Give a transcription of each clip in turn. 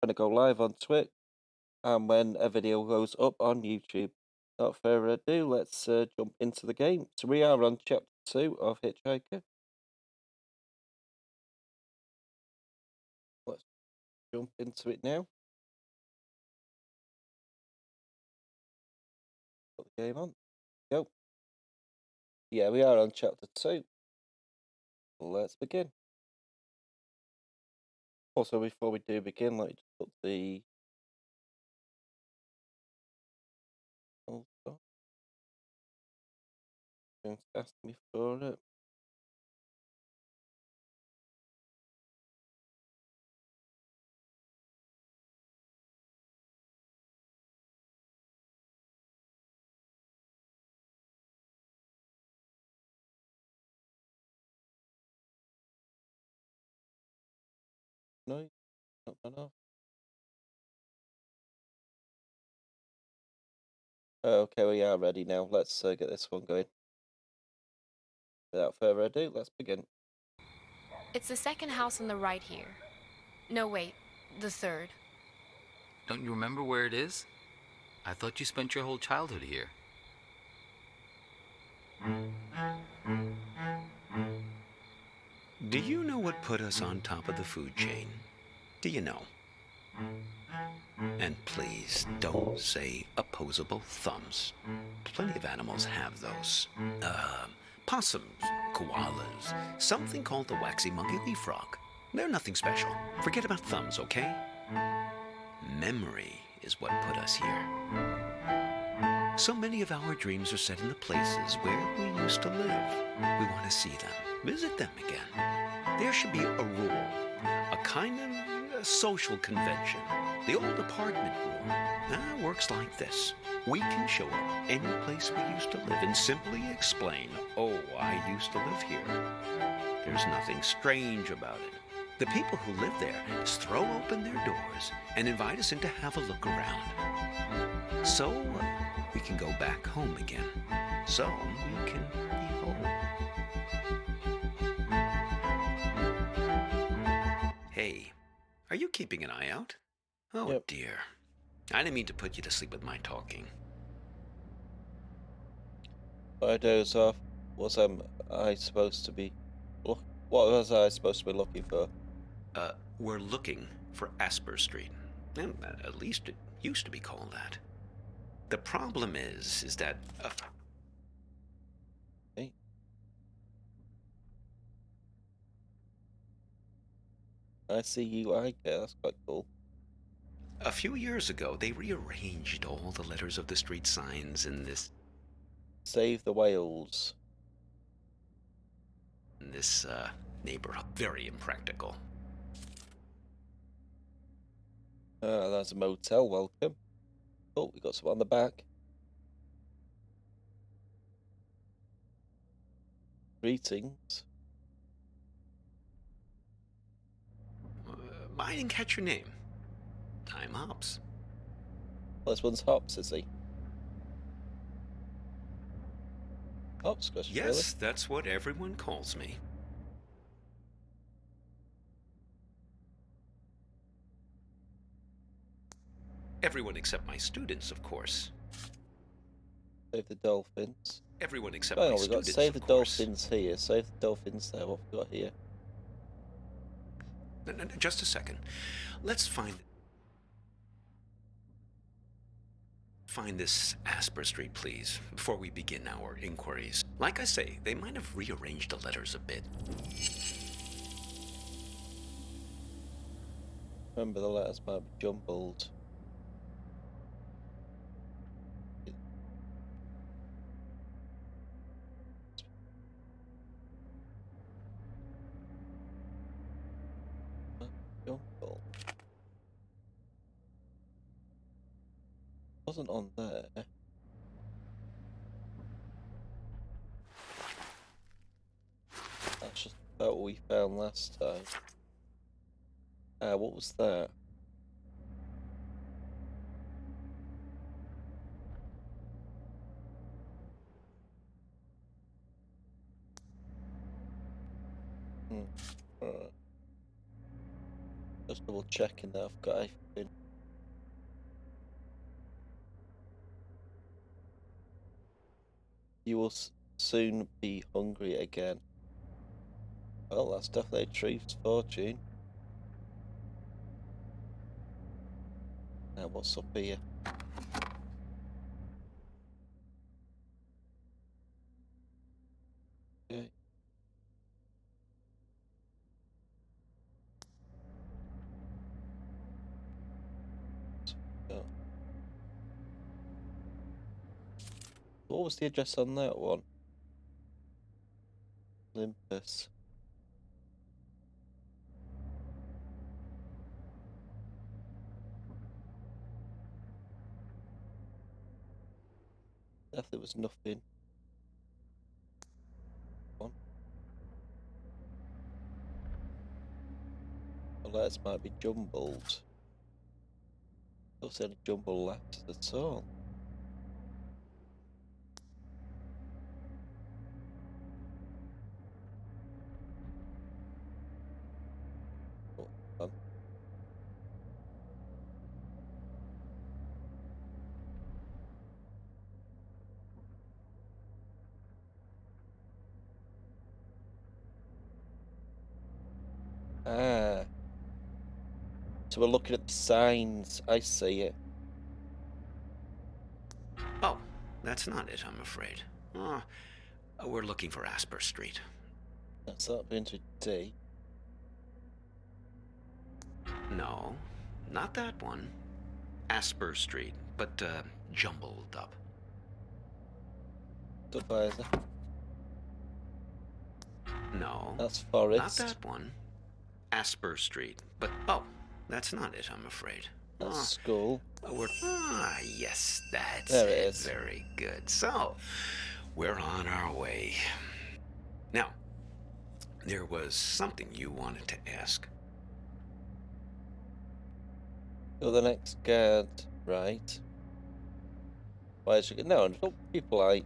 going to go live on Twitch and when a video goes up on YouTube. Without further ado, let's jump into the game. So we are on chapter 2 of Hitchhiker. Let's jump into it now. Put the game on. Go. Yeah, we are on chapter 2. Let's begin. Also, before we do begin, let me just put the... Oh, it's asking me for it. No, not enough. Okay, we are ready now. Let's get this one going. Without further ado, let's begin. It's the second house on the right here. No, wait, the third. Don't you remember where it is? I thought you spent your whole childhood here. Do you know what put us on top of the food chain? Do you know? And please don't say opposable thumbs. Plenty of animals have those. Possums, koalas, something called the waxy monkey leaf frog. They're nothing special. Forget about thumbs, okay? Memory is what put us here. So many of our dreams are set in the places where we used to live. We want to see them, visit them again. There should be a rule, a kind of social convention. The old apartment rule works like this. We can show up any place we used to live and simply explain, oh, I used to live here. There's nothing strange about it. The people who live there just throw open their doors and invite us in to have a look around. So we can go back home again. So we can be home. Hey, are you keeping an eye out? Oh, Yep. dear. I didn't mean to put you to sleep with my talking. I doze off. I supposed to be... What was I supposed to be looking for? We're looking for Asper Street. And at least it used to be called that. The problem is that... Hey. I see you like it. That's quite cool. A few years ago, they rearranged all the letters of the street signs in this Save the whales. neighborhood. Very impractical. That's a motel. Welcome. Oh, we got some on the back. Greetings. I didn't catch your name. I'm Hops. Well, this one's Hops, is he? Hops, question, Yes, really? that's what everyone calls me. Everyone except my students, of course. Save the dolphins. Everyone except Hang my on, we've got students, save the of course. dolphins here. Save the dolphins there. What have we got here? No, just a second. Let's find this Asper Street, please, before we begin our inquiries. Like I say, they might have rearranged the letters a bit. Remember, the letters might be jumbled. Jumbled. Wasn't on there. That's just about what we found last time. What was that? Alright. Just Double checking that I've got everything. You will soon be hungry again. Well, that's definitely a truth's fortune. Now, what's up here? Okay. So, what was the address on that one? Olympus. Definitely was nothing. Well, the letters might be jumbled. Don't see any jumbled letters at all. Oh, man. Ah. So we're looking at the signs. I see it. Oh, that's not it, I'm afraid. We're looking for Asper Street. That's that begins with D. No, not that one. Asper Street, but jumbled up. Supervisor. No, That's not Forest. that one. Asper Street, but oh, that's not it, I'm afraid. That's school. Yes, that's There it it. is. Very good. So, we're on our way. Now, there was something you wanted to ask. You're the next guard, right? Why is it? No, don't people like.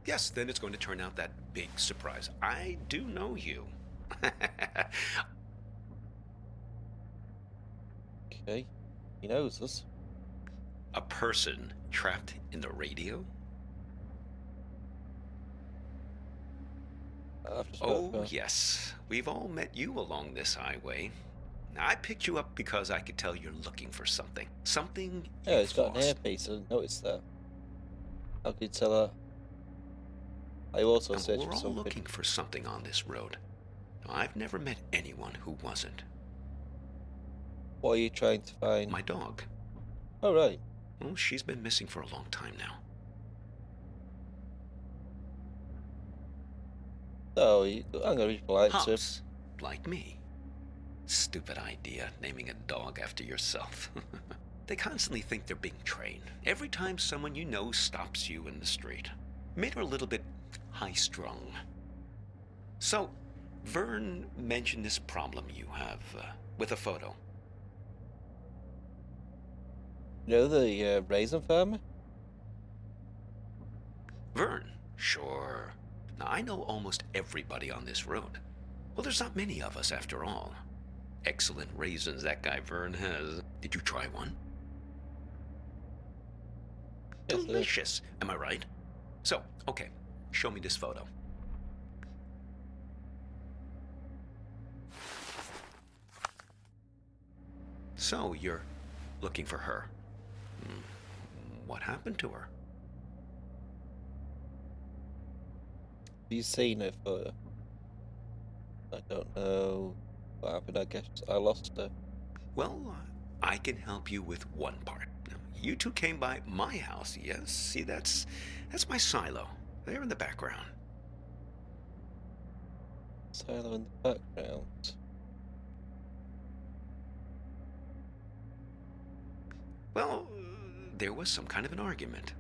Yes, then it's going to turn out that big surprise. I do know you. Okay, he knows us. A person trapped in the radio? I've just Oh, got yes. We've all met you along this highway. I picked you up because I could tell you're looking for something. Something Yeah, you've he's got an lost. earpiece. I didn't notice that. How could you tell that? I also Now, searched we're for all something. looking for something on this road. I've never met anyone who wasn't. What are you trying to find? My dog. Oh, right. Well, she's been missing for a long time now. Oh, I'm gonna be polite to him. Hops, like me. Stupid idea, naming a dog after yourself. They constantly think they're being trained. Every time someone you know stops you in the street. Made her a little bit high-strung. So, Vern mentioned this problem you have with a photo. You know the raisin farmer? Vern? Sure. Now, I know almost everybody on this road. Well, there's not many of us after all. Excellent raisins that guy Vern has. Did you try one? Yes, I did. Delicious, am I right? So, okay, show me this photo. So, you're looking for her. What happened to her? Have you seen her photo? I don't know what happened. I guess I lost her. Well, I can help you with one part. Now, you two came by my house, yes? See, that's my silo. There in the background. Silo in the background. Well, there was some kind of an argument.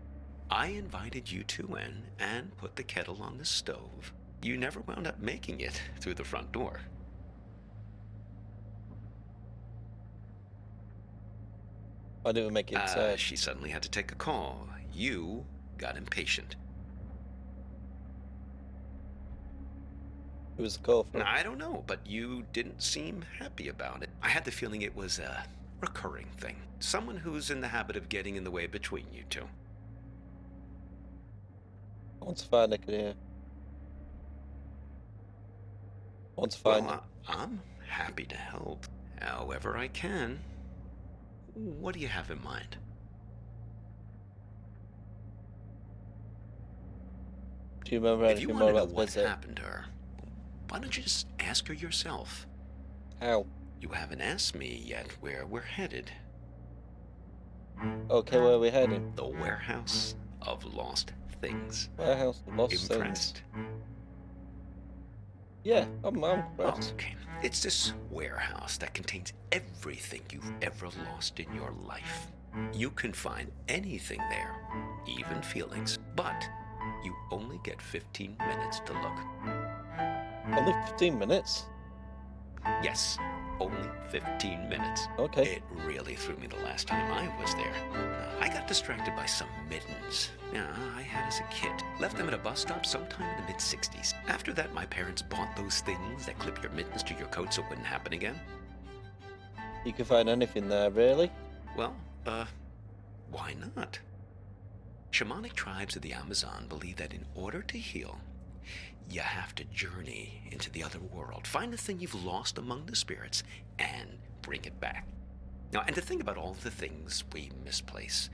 I invited you two in and put the kettle on the stove. You never wound up making it through the front door. I didn't make it inside. She suddenly had to take a call. You got impatient. Who was the call from? I don't know, but you didn't seem happy about it. I had the feeling it was a recurring thing. Someone who's in the habit of getting in the way between you two. I want to find Nick in here. I want to find him. I'm happy to help, however I can. What do you have in mind? Do you remember If you anything want more to know about the what visit? happened to her, why don't you just ask her yourself? How? You haven't asked me yet where we're headed. Okay, where are we heading? The warehouse of lost things. Warehouse of lost things. Impressed? Yeah, I'm impressed. Okay. It's this warehouse that contains everything you've ever lost in your life. You can find anything there, even feelings, but you only get 15 minutes to look. Only 15 minutes? Yes, only 15 minutes. Okay. It really threw me the last time I was there. I got distracted by some mittens. I had as a kid. Left them at a bus stop sometime in the mid-60s. After that, my parents bought those things that clip your mittens to your coat so it wouldn't happen again. You can find anything there, really? Well, why not? Shamanic tribes of the Amazon believe that in order to heal, you have to journey into the other world, find the thing you've lost among the spirits, and bring it back. Now, and to think about all the things we misplace.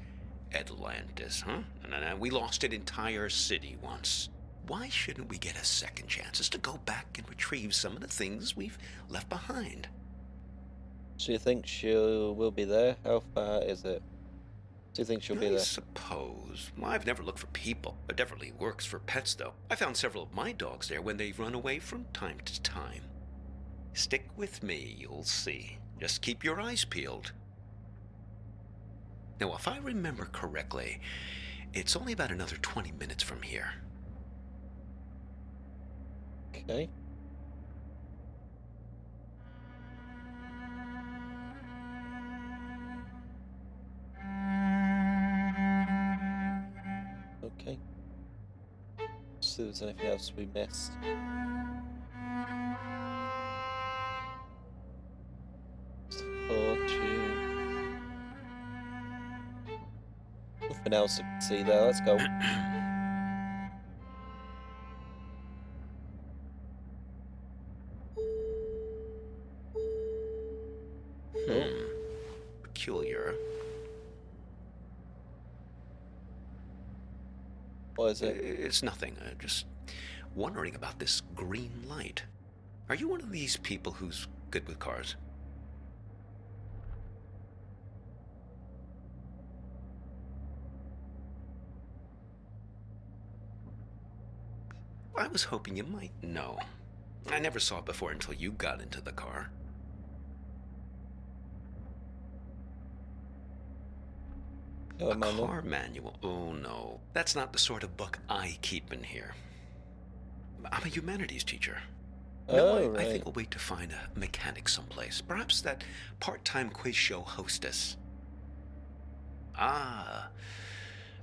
Atlantis, huh? And we lost an entire city once. Why shouldn't we get a second chance just to go back and retrieve some of the things we've left behind? So you think she will be there? How far is it? Do you think she'll be I there? suppose. Well, I've never looked for people. It definitely works for pets, though. I found several of my dogs there when they run away from time to time. Stick with me, you'll see. Just keep your eyes peeled. Now, if I remember correctly, it's only about another 20 minutes from here. Okay. Okay. See if there's anything else we missed. Fortune. Nothing else I can see there. Let's go. Peculiar. What is it? It's nothing. Just wondering about this green light. Are you one of these people who's good with cars? I was hoping you might know. I never saw it before until you got into the car. Oh, A manual. car manual? Oh no. That's not the sort of book I keep in here. I'm a humanities teacher. No, Oh, I right. think we'll wait to find a mechanic someplace. Perhaps that part-time quiz show hostess. Ah,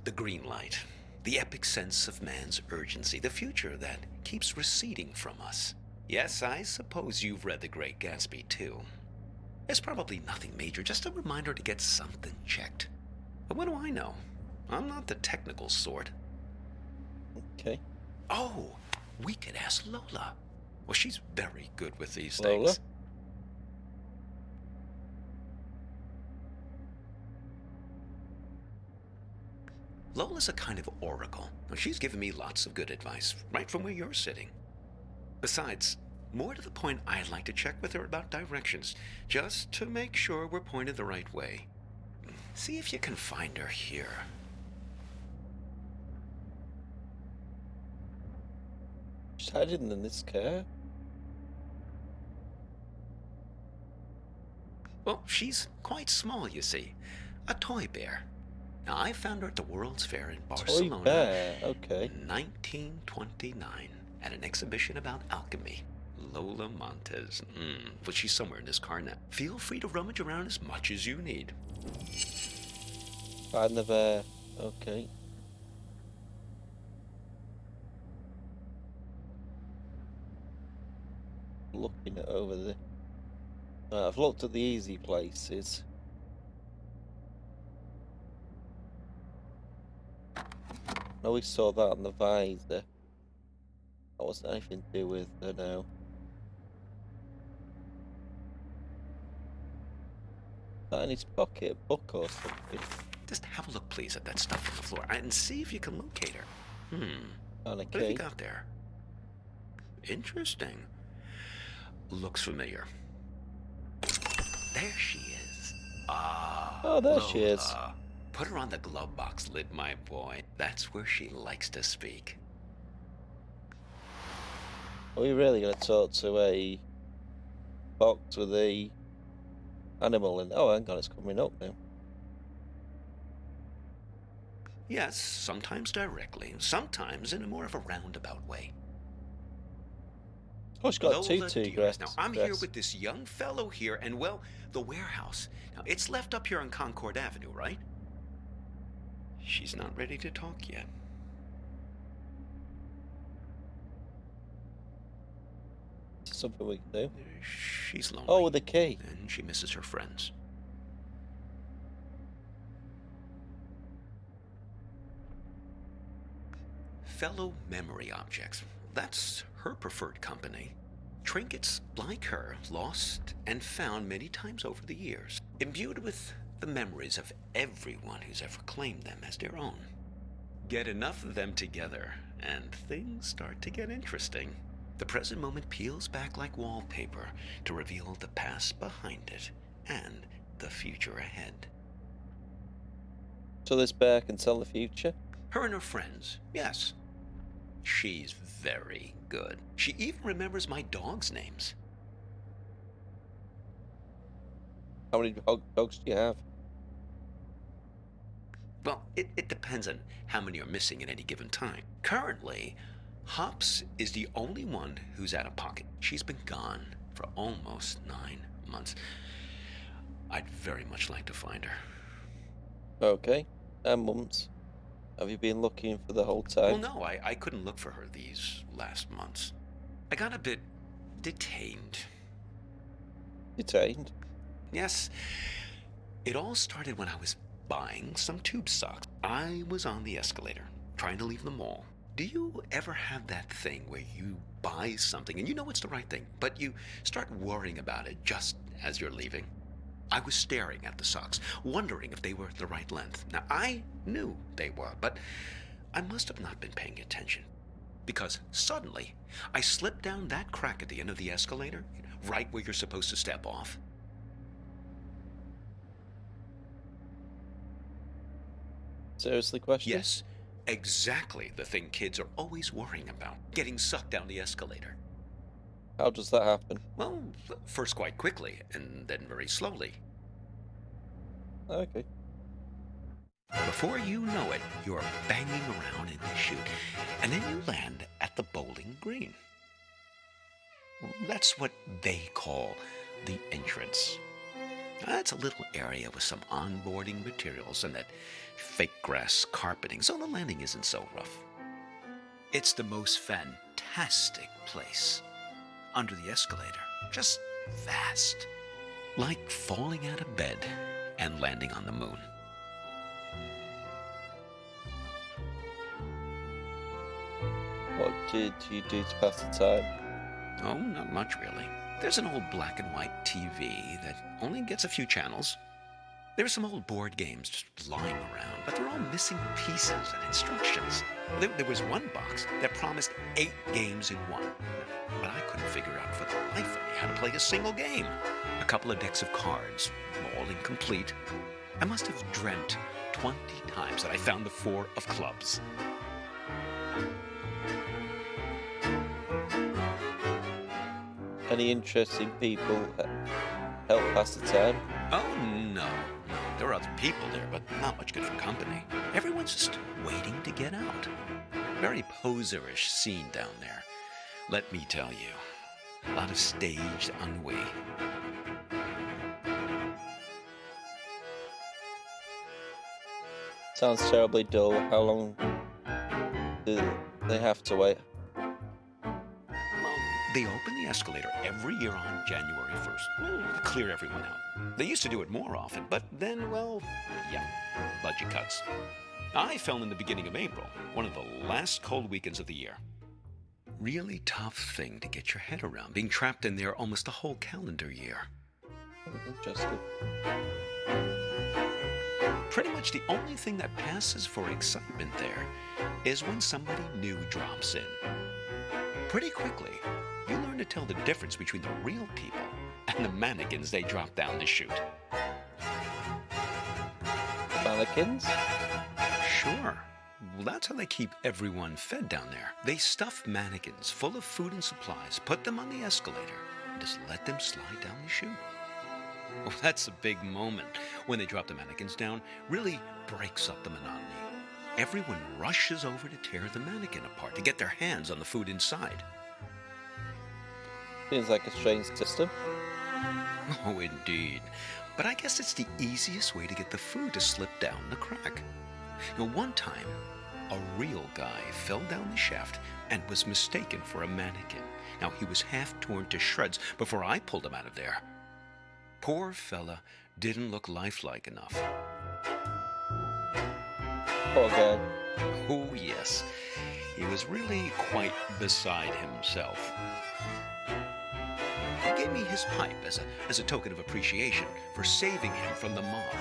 the green light. The epic sense of man's urgency. The future that keeps receding from us. Yes, I suppose you've read The Great Gatsby, too. It's probably nothing major, just a reminder to get something checked. But what do I know? I'm not the technical sort. Okay. Oh, we could ask Lola. Well, she's very good with these Lola? things. Lola's a kind of oracle. Now, she's given me lots of good advice, right from where you're sitting. Besides, more to the point, I'd like to check with her about directions, just to make sure we're pointed the right way. See if you can find her here. She's hiding in this car. Well, she's quite small, you see. A toy bear. Now, I found her at the World's Fair in Barcelona Toy bear. Okay. in 1929 at an exhibition about alchemy. Lola Montez. But she's somewhere in this car now. Feel free to rummage around as much as you need. Find the bear. Okay. looking at over there. I've looked at the easy places. I always saw that on the visor. That wasn't anything to do with her now. That in his pocket, a book or something. Just have a look, please, at that stuff on the floor and see if you can locate her. And a What have you key. got there? Interesting. Looks familiar. There she is. Ah. Oh, there she is. Lola. Put her on the glove box lid, my boy. That's where she likes to speak. Are we really going to talk to a box with a animal in? Oh, hang on, it's coming up now. Yes, sometimes directly, sometimes in a more of a roundabout way. Oh, she's got a Lola tutu dearest, dress. Now, I'm here with this young fellow here, and, well, the warehouse. Now, it's left up here on Concord Avenue, right? She's not ready to talk yet. Something we can do. She's lonely. Oh, with the key. And she misses her friends. Fellow memory objects. That's her preferred company. Trinkets like her, lost and found many times over the years, imbued with the memories of everyone who's ever claimed them as their own. Get enough of them together, and things start to get interesting. The present moment peels back like wallpaper to reveal the past behind it and the future ahead. So this bear can tell the future? Her and her friends, yes. She's very good. She even remembers my dogs' names. How many dogs do you have? Well, it depends on how many are missing at any given time. Currently, Hops is the only one who's out of pocket. She's been gone for almost 9 months. I'd very much like to find her. Okay. And Mums, have you been looking for the whole time? Well, no, I couldn't look for her these last months. I got a bit detained. Detained? Yes, it all started when I was buying some tube socks. I was on the escalator, trying to leave the mall. Do you ever have that thing where you buy something and you know it's the right thing, but you start worrying about it just as you're leaving? I was staring at the socks, wondering if they were the right length. Now, I knew they were, but I must have not been paying attention. Because suddenly, I slipped down that crack at the end of the escalator, right where you're supposed to step off. Seriously, question? Yes, exactly the thing kids are always worrying about, getting sucked down the escalator. How does that happen? Well, first quite quickly, and then very slowly. Okay. Before you know it, you're banging around in the chute, and then you land at the bowling green. That's what they call the entrance. That's a little area with some onboarding materials and that fake grass carpeting, so the landing isn't so rough. It's the most fantastic place. Under the escalator, just vast. Like falling out of bed and landing on the moon. What did you do to pass the time? Oh, not much really. There's an old black and white TV that only gets a few channels. There are some old board games just lying around, but they're all missing pieces and instructions. There was one box that promised 8 games in one, but I couldn't figure out for the life of me how to play a single game. A couple of decks of cards, all incomplete. I must have dreamt 20 times that I found the 4 of clubs. Any interesting people help pass the time? Oh, no. There are other people there, but not much good for company. Everyone's just waiting to get out. Very poserish scene down there. Let me tell you. A lot of staged ennui. Sounds terribly dull. How long do they have to wait? Well, They open the escalator every year on January 1st. To clear everyone out. They used to do it more often, but then, well, yeah, budget cuts. I fell in the beginning of April, one of the last cold weekends of the year. Really tough thing to get your head around, being trapped in there almost a whole calendar year. Interesting. Pretty much the only thing that passes for excitement there is when somebody new drops in. Pretty quickly, you learn to tell the difference between the real people and the mannequins they drop down the chute. Mannequins? Sure. Well, that's how they keep everyone fed down there. They stuff mannequins full of food and supplies, put them on the escalator, and just let them slide down the chute. Well, that's a big moment when they drop the mannequins down. Really breaks up the monotony. Everyone rushes over to tear the mannequin apart to get their hands on the food inside. Seems like a strange system. Oh, indeed. But I guess it's the easiest way to get the food to slip down the crack. One time, a real guy fell down the shaft and was mistaken for a mannequin. He was half torn to shreds before I pulled him out of there. Poor fella didn't look lifelike enough. Poor guy. Oh, yes. He was really quite beside himself. He gave me his pipe as a token of appreciation for saving him from the mob.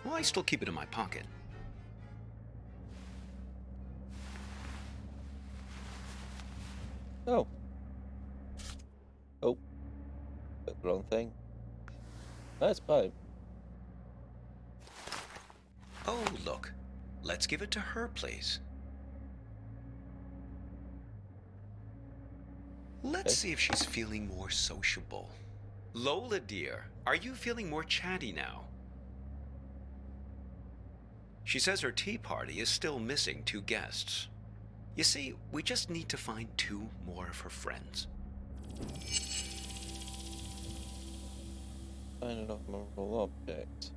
Well, I still keep it in my pocket. Oh. Oh. Got the wrong thing. Nice pipe. Oh, look. Let's give it to her, please. Let's see if she's feeling more sociable. Lola, dear, are you feeling more chatty now? She says her tea party is still missing 2 guests. You see, we just need to find 2 more of her friends. Find an unmemorable object.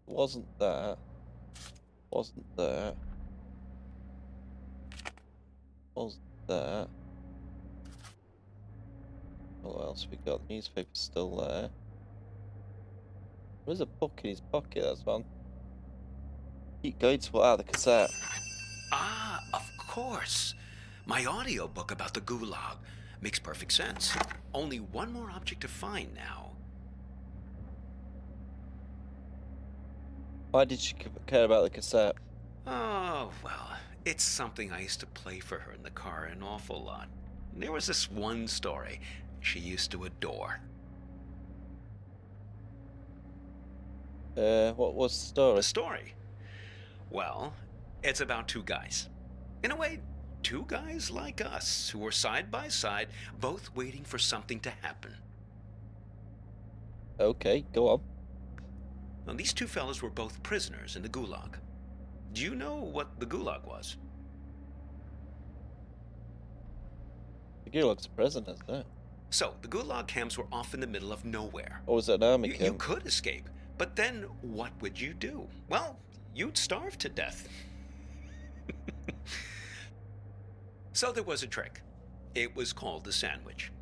Wasn't that. Wasn't that. Wasn't that. What else we got? The newspaper's still there. There's a book in his pocket, that's one. Keep going to pull out the cassette. Ah, of course. My audiobook about the Gulag. Makes perfect sense. Only one more object to find now. Why did she care about the cassette? Oh, well, it's something I used to play for her in the car an awful lot. There was this one story she used to adore. What was the story? The story? Well, it's about 2 guys. In a way, 2 guys like us who were side by side, both waiting for something to happen. Okay, go on. Now, these 2 fellas were both prisoners in the Gulag. Do you know what the Gulag was? The Gulag's a prison, isn't it? So, the Gulag camps were off in the middle of nowhere. Or was it an army You camp? could escape, but then what would you do? Well, you'd starve to death. So there was a trick. It was called the sandwich.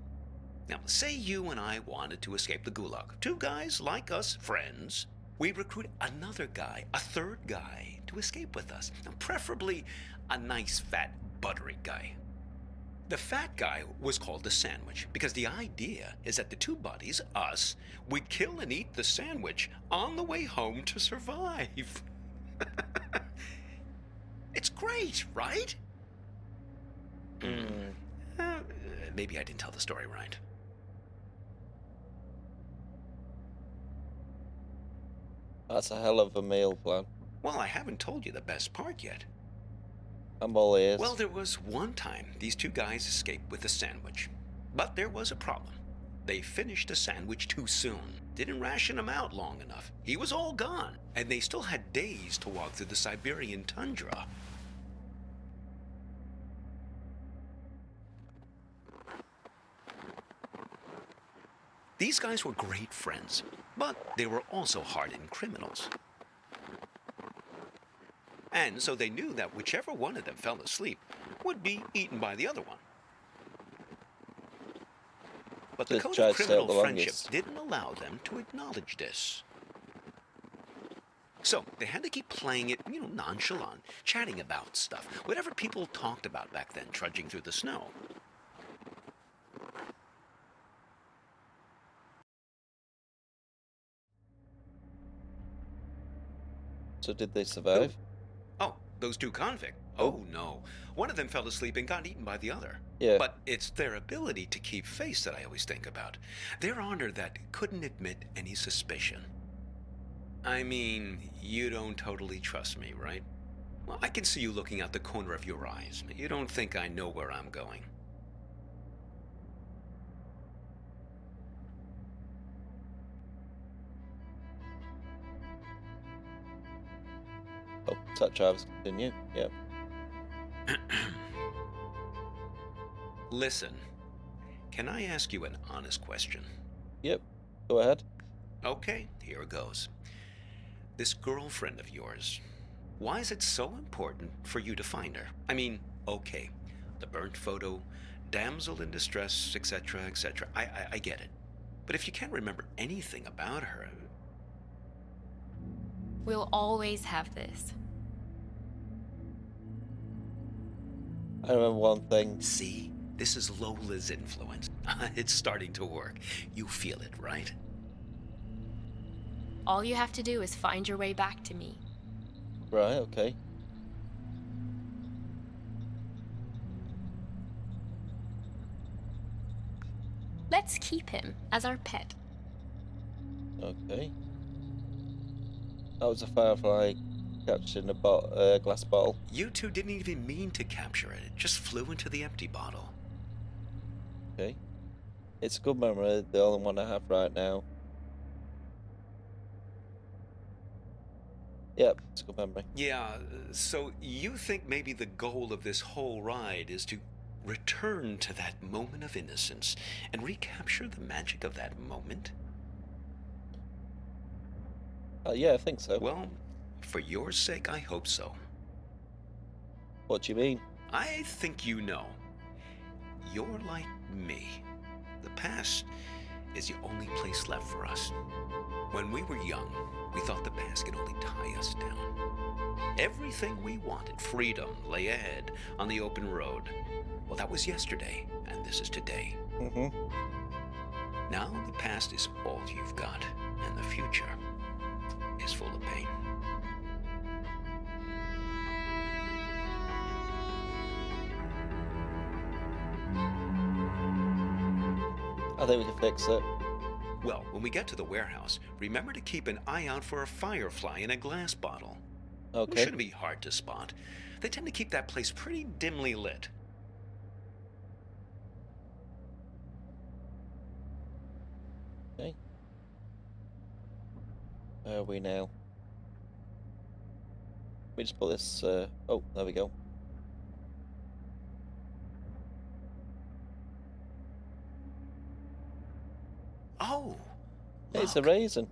Now, say you and I wanted to escape the Gulag. 2 guys like us, friends. We recruit another guy, a 3rd guy, to escape with us. Now, preferably a nice, fat, buttery guy. The fat guy was called the sandwich because the idea is that the 2 buddies, us, would kill and eat the sandwich on the way home to survive. It's great, right? Maybe I didn't tell the story right. That's a hell of a meal plan. Well, I haven't told you the best part yet. I'm all ears. Well, there was one time these 2 guys escaped with a sandwich. But there was a problem. They finished the sandwich too soon. Didn't ration him out long enough. He was all gone. And they still had days to walk through the Siberian tundra. These guys were great friends, but they were also hardened criminals. And so they knew that whichever one of them fell asleep would be eaten by the other one. But the Just code try of to stay up criminal the friendship longest. didn't allow them to acknowledge this. So they had to keep playing it, nonchalant, chatting about stuff, whatever people talked about back then, trudging through the snow. So did they survive? Oh, those two convicts? Oh no. One of them fell asleep and got eaten by the other. Yeah. But it's their ability to keep face that I always think about. Their honor that couldn't admit any suspicion. I mean, you don't totally trust me, right? Well, I can see you looking out the corner of your eyes. You don't think I know where I'm going. Oh, such drivers continue. Yeah. Listen, can I ask you an honest question? Yep. Go ahead. Okay, here it goes. This girlfriend of yours, why is it so important for you to find her? I mean, okay, the burnt photo, damsel in distress, etc., etc. I get it. But if you can't remember anything about her... We'll always have this. I remember one thing. See? This is Lola's influence. It's starting to work. You feel it, right? All you have to do is find your way back to me. Right, okay. Let's keep him as our pet. Okay. That was a firefly catching a glass bottle. You two didn't even mean to capture it. It just flew into the empty bottle. Okay. It's a good memory, the only one I have right now. Yep, it's a good memory. Yeah, so you think maybe the goal of this whole ride is to return to that moment of innocence and recapture the magic of that moment? Yeah, I think so. Well, for your sake, I hope so. What do you mean? I think you know. You're like me. The past is the only place left for us. When we were young, we thought the past could only tie us down. Everything we wanted, freedom, lay ahead on the open road. Well, that was yesterday, and this is today. Mm-hmm. Now the past is all you've got, and the future is full of pain. I think we can fix it. Well, when we get to the warehouse, remember to keep an eye out for a firefly in a glass bottle. It Okay. shouldn't be hard to spot. They tend to keep that place pretty dimly lit. Okay. Where are we now? We just put this. Oh, there we go. Oh, It's a look. raisin.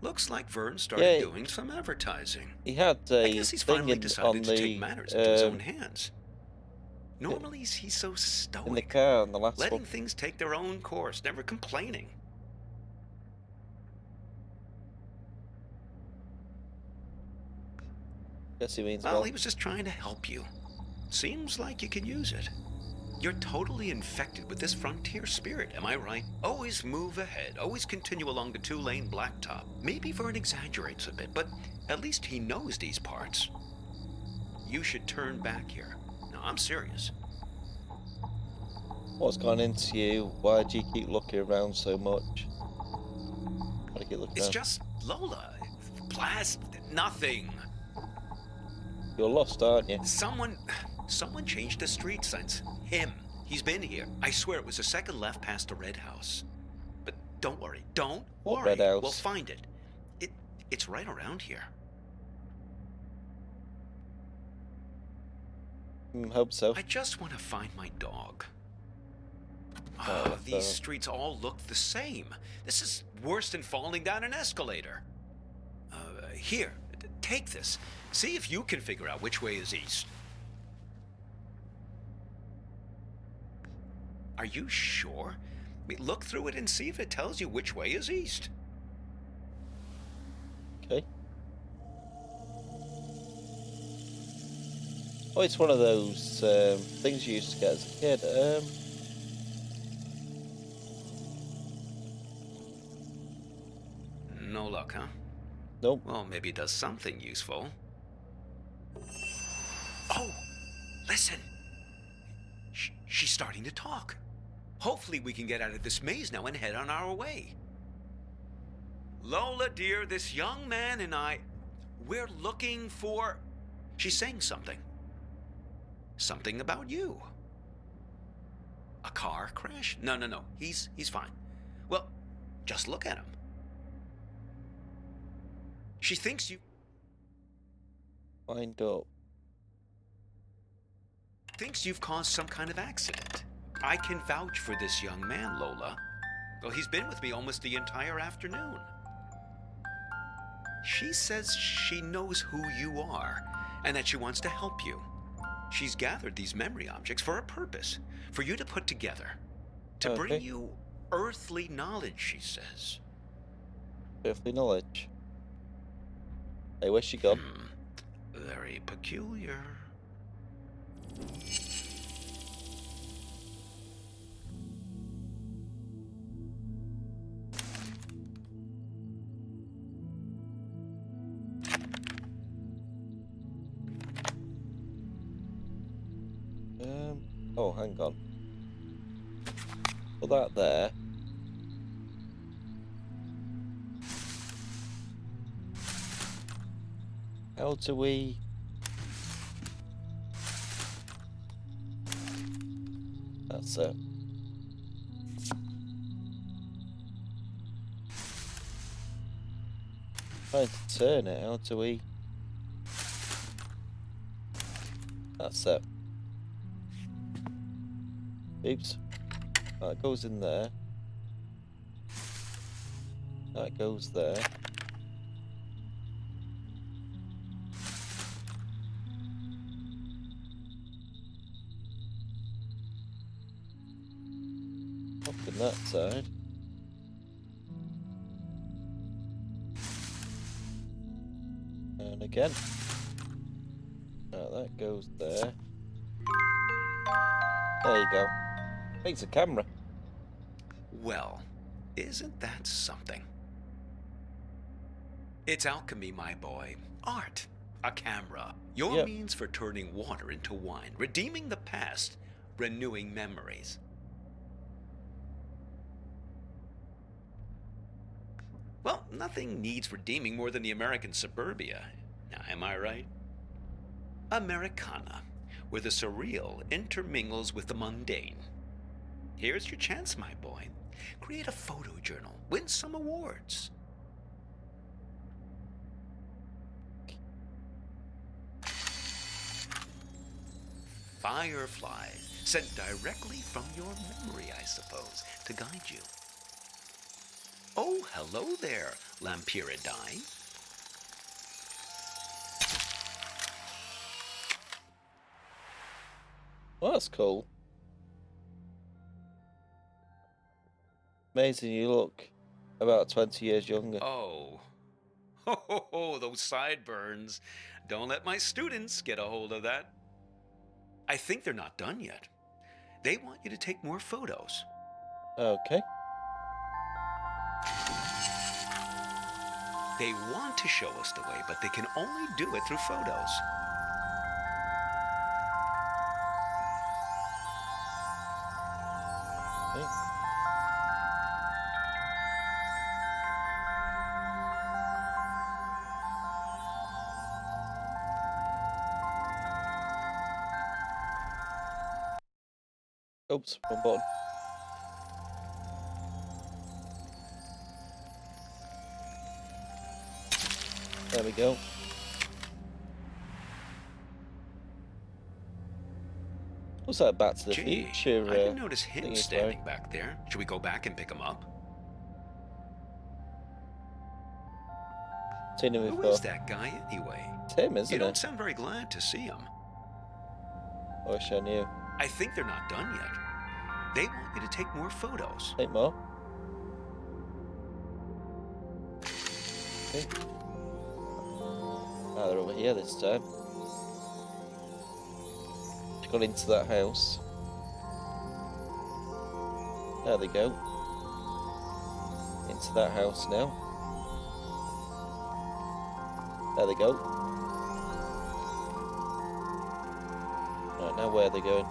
Looks like Vern started Yeah. doing some advertising. He had I a guess he's thing finally on decided to take the matters into his own hands. Normally, he's so in the stoic, car on the last letting one. things take their own course, never complaining. Guess he means Well, well. he was just trying to help you. Seems like you can use it. You're totally infected with this frontier spirit, am I right? Always move ahead, always continue along the two-lane blacktop. Maybe Vern exaggerates a bit, but at least he knows these parts. You should turn back here. No, I'm serious. What's gone into you? Why do you keep looking around so much? Why do you keep looking It's around? just Lola. Nothing. You're lost, aren't you? Someone changed the street signs. Him. He's been here. I swear it was the second left past the red house. But don't worry. Don't What worry. red house? We'll find it. It's right around here. Hope so. I just want to find my dog. Oh, These streets all look the same. This is worse than falling down an escalator. Here, take this. See if you can figure out which way is east. Are you sure? I mean, look through it and see if it tells you which way is east. okay. Oh, it's one of those things you used to get as a kid. No luck, huh? Nope. Well, maybe it does something useful. Oh, listen. She's starting to talk. Hopefully we can get out of this maze now and head on our way. Lola, dear, this young man and I, we're looking for... She's saying something. Something about you. A car crash? No. He's fine. Well, just look at him. She thinks you... Wind up. Thinks you've caused some kind of accident. I can vouch for this young man, Lola. Well, he's been with me almost the entire afternoon. She says she knows who you are and that she wants to help you. She's gathered these memory objects for a purpose, for you to put together, to bring you earthly knowledge, she says. Earthly knowledge. Hey, where's she gone? Very peculiar. Oh, hang on. Put that there. How do we... That's it. Trying to turn it. How do we... That's it. Oops. That goes in there. That goes there. Up in that side. And again. Now that goes there. There you go. Makes a camera. Well, isn't that something? It's alchemy, my boy. Art. A camera. Your means for turning water into wine, redeeming the past, renewing memories. Well, nothing needs redeeming more than the American suburbia. Now, am I right? Americana, where the surreal intermingles with the mundane. Here's your chance, my boy. Create a photo journal. Win some awards. Firefly, sent directly from your memory, I suppose, to guide you. Oh, hello there, Lampiridine. Well, that's cool. Amazing, you look about 20 years younger. Oh. Ho, those sideburns. Don't let my students get a hold of that. I think they're not done yet. They want you to take more photos. Okay. They want to show us the way, but they can only do it through photos. Okay. Oops, wrong button. There we go. What's that Back to the Gee, Future? I didn't notice thing him he's standing back there. Should we go back and pick him up? Seen him Who before. is that guy anyway? It's him, isn't You it? don't sound very glad to see him. I wish I knew. I think they're not done yet. They want you to take more photos. Take more. Okay. Ah, they're over here this time. Got into that house. There they go. Into that house now. There they go. Right, now where are they going?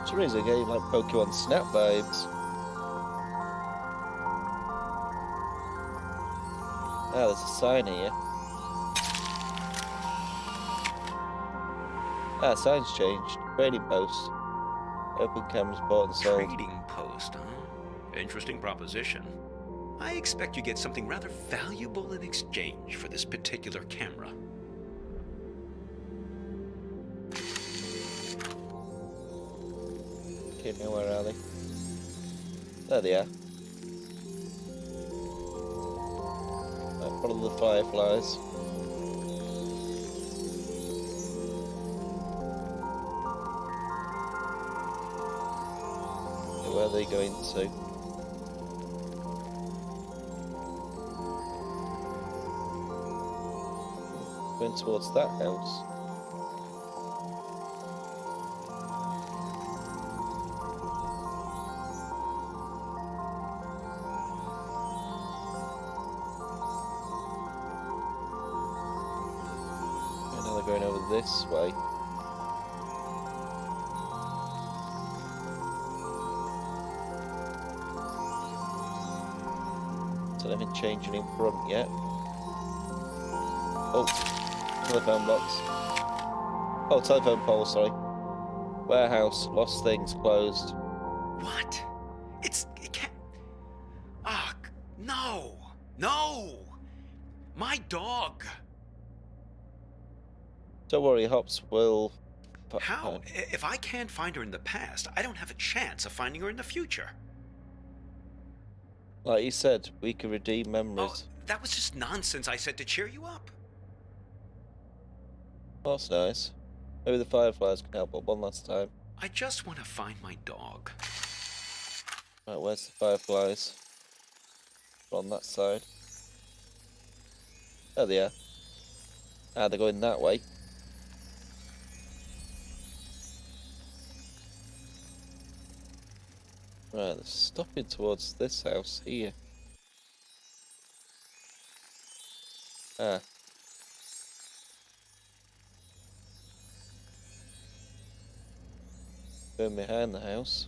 For some reason, getting like Pokemon Snap vibes. Ah, there's a sign here. Ah, sign's changed. Trading post. Open cameras bought and sold. Trading post, huh? Interesting proposition. I expect you get something rather valuable in exchange for this particular camera. Okay, now where are they? There they are. Right, follow the fireflies. Okay, where are they going to? Going towards that house. And now they're going over this way. So nothing changing in front yet. Oh, telephone box. Oh, telephone pole, sorry. Warehouse, lost things, closed. What? It can't. Ah, no! No! My dog! Don't worry, Hops will... How? If I can't find her in the past, I don't have a chance of finding her in the future. Like you said, we can redeem Oh, memories. that was just nonsense I said to cheer you up. That's nice. Maybe the fireflies can help, but one last time. I just want to find my dog. Right, where's the fireflies? On that side. There they are. Ah, they're going that way. Right, they're stopping towards this house here. Ah. Going behind the house.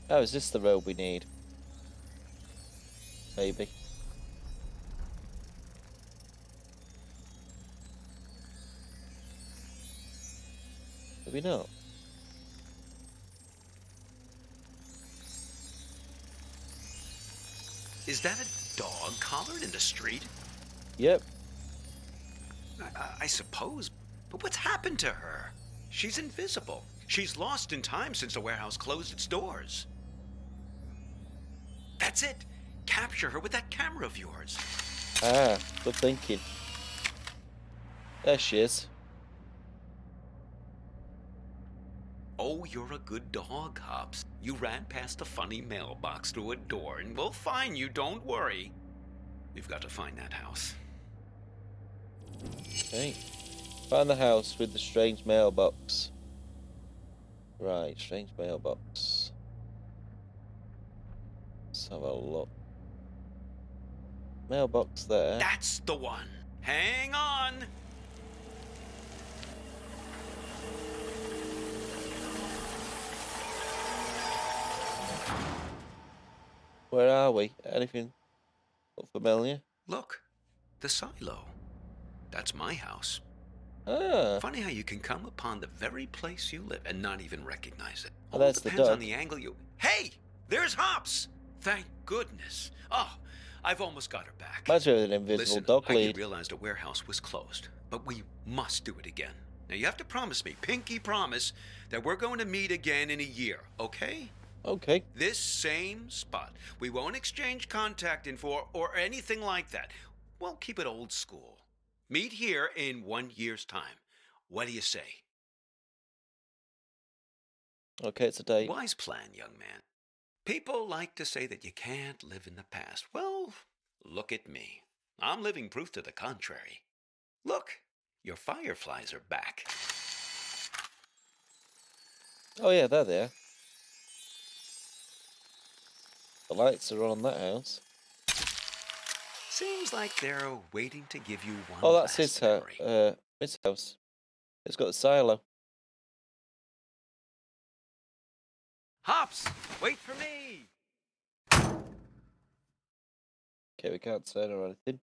Oh, is this the road we need? Maybe. Maybe not. Is that a dog collared in the street? Yep. I suppose, but what's happened to her? She's invisible. She's lost in time since the warehouse closed its doors. That's it. Capture her with that camera of yours. Ah, good thinking. There she is. Oh, you're a good dog, Hops. You ran past a funny mailbox through a door, and we'll find you, don't worry. We've got to find that house. Okay. Find the house with the strange mailbox. Right, strange mailbox. Let's have a look. Mailbox there. That's the one. Hang on. Where are we? Anything look familiar? Look, the silo. That's my house. Ah, Funny how you can come upon the very place you live and not even recognize it. Oh, All that's the depends on dog. the angle you... Hey! There's Hops! Thank goodness. Oh, I've almost got her back. imagine with an invisible Listen, dog I lead. didn't realize the warehouse was closed, but we must do it again. Now you have to promise me, pinky promise, that we're going to meet again in a year, okay? Okay. This same spot. We won't exchange contact info or anything like that. We'll keep it old school. Meet here in 1 year's time. What do you say? Okay, it's a date. Wise plan, young man. People like to say that you can't live in the past. Well, look at me. I'm living proof to the contrary. Look, your fireflies are back. Oh yeah, they're there. The lights are on that house. Seems like they're waiting to give you one Oh, that's last his memory. his house. It's got the silo. Hops, wait for me! Okay, we can't turn or anything.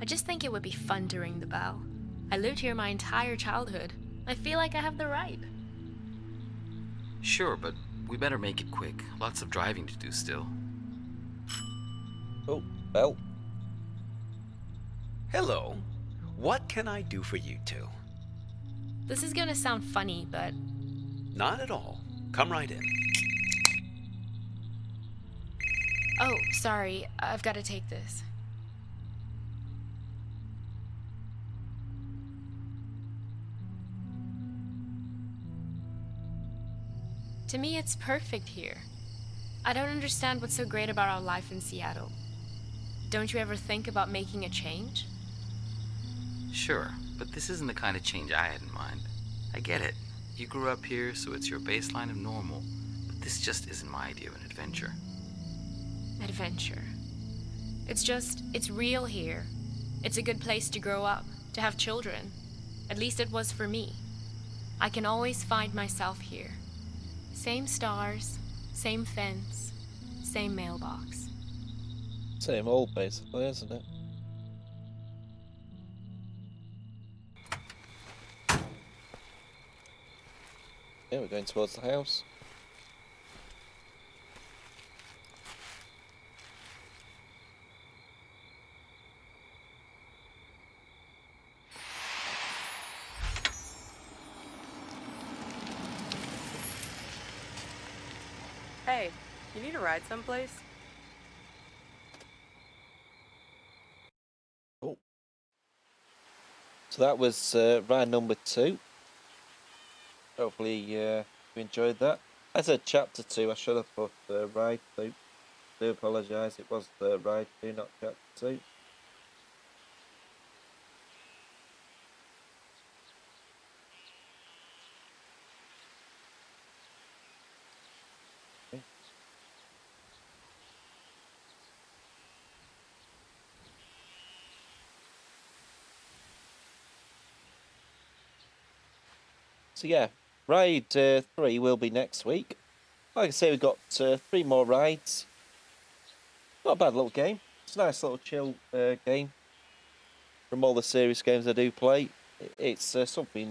I just think it would be fun to ring the bell. I lived here my entire childhood. I feel like I have the right. Sure, but we better make it quick. Lots of driving to do still. Oh, bell. Hello. What can I do for you two? This is gonna sound funny, but Not at all. Come right in. oh, sorry, I've got to take this. To me, it's perfect here. I don't understand what's so great about our life in Seattle. Don't you ever think about making a change? Sure, but this isn't the kind of change I had in mind. I get it. You grew up here, so it's your baseline of normal. But this just isn't my idea of an adventure. Adventure. It's real here. It's a good place to grow up, to have children. At least it was for me. I can always find myself here. Same stars, same fence, same mailbox. Same old, basically, isn't it? Yeah, we're going towards the house. Hey, you need a ride someplace? Oh. So that was ride number 2. Hopefully you enjoyed that. I said chapter 2, I should have put ride 2. Do apologise, it was ride 2, not chapter 2. Okay. So yeah, ride 3 will be next week. Like I say, we've got 3 more rides. Not a bad little game. It's a nice little chill game. From all the serious games I do play, it's something